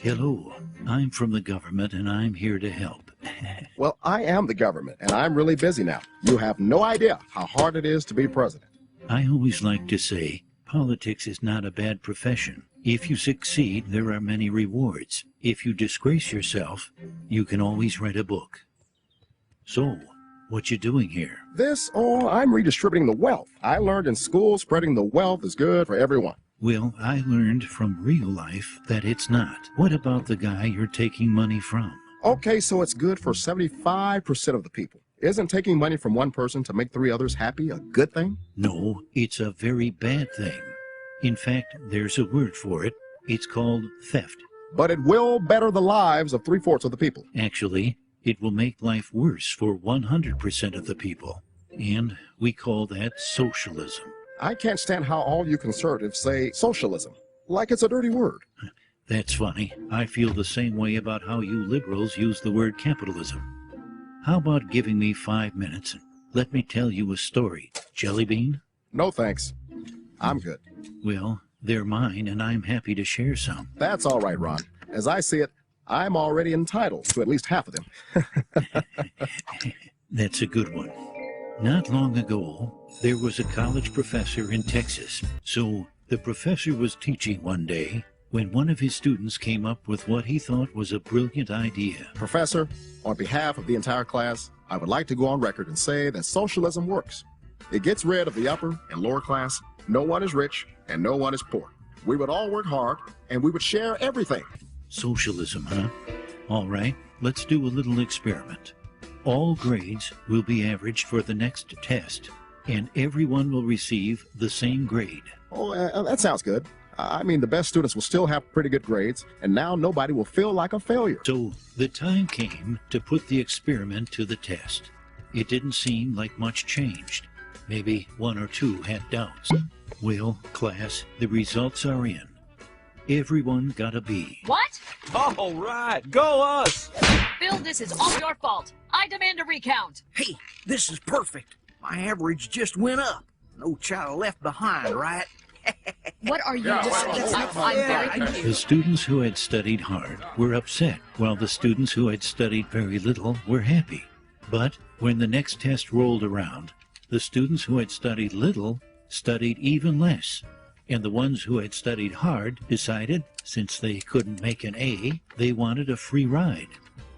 Hello, I'm from the government and I'm here to help. Well, I am the government and I'm really busy now. You have no idea how hard it is to be president. I always like to say, politics is not a bad profession. If you succeed, there are many rewards. If you disgrace yourself, you can always write a book. So, what you doing here? I'm redistributing the wealth. I learned in school spreading the wealth is good for everyone. Well, I learned from real life that it's not. What about the guy you're taking money from? Okay, so it's good for 75% of the people. Isn't taking money from one person to make 3 others happy a good thing? No, it's a very bad thing. In fact, there's a word for it. It's called theft. But it will better the lives of 3/4 of the people. Actually, it will make life worse for 100% of the people. And we call that socialism. I can't stand how all you conservatives say socialism, like it's a dirty word. That's funny. I feel the same way about how you liberals use the word capitalism. How about giving me 5 minutes and let me tell you a story? Jelly bean? No thanks. I'm good. Well, they're mine and I'm happy to share some. That's all right, Ron. As I see it, I'm already entitled to at least half of them. That's a good one. Not long ago, there was a college professor in Texas. So the professor was teaching one day when one of his students came up with what he thought was a brilliant idea. Professor, on behalf of the entire class, I would like to go on record and say that socialism works. It gets rid of the upper and lower class. No one is rich and no one is poor. We would all work hard and we would share everything. Socialism, huh? All right, let's do a little experiment. All grades will be averaged for the next test, and everyone will receive the same grade. Oh, that sounds good. I mean, the best students will still have pretty good grades, and now nobody will feel like a failure. So the time came to put the experiment to the test. It didn't seem like much changed. Maybe 1 or 2 had doubts. Well, class, the results are in. Everyone got a B. What? All right, go us! Bill, this is all your fault. I demand a recount. Hey, this is perfect. My average just went up. No child left behind, right? What are you discussing? I'm very confused. The students who had studied hard were upset, while the students who had studied very little were happy. But when the next test rolled around, the students who had studied little studied even less. And the ones who had studied hard decided, since they couldn't make an A, they wanted a free ride.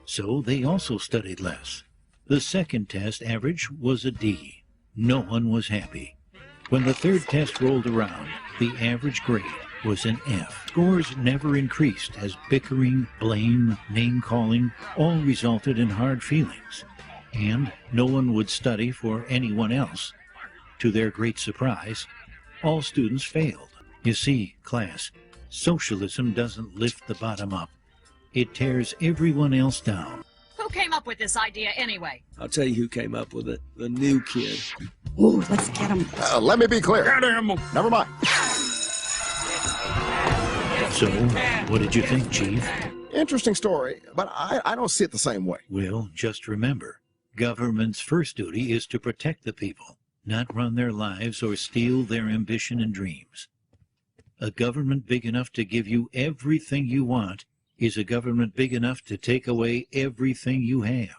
So they also studied less. The second test average was a D. No one was happy. When the third test rolled around, the average grade was an F. Scores never increased as bickering, blame, name-calling all resulted in hard feelings. And no one would study for anyone else. To their great surprise, all students failed. You see, class, socialism doesn't lift the bottom up. It tears everyone else down. Who came up with this idea anyway? I'll tell you who came up with it. The new kid. Ooh, let's get him. Let me be clear. Never mind. So, what did you think, Chief? Interesting story, but I don't see it the same way. Well, just remember, government's first duty is to protect the people, not run their lives or steal their ambition and dreams. A government big enough to give you everything you want is a government big enough to take away everything you have.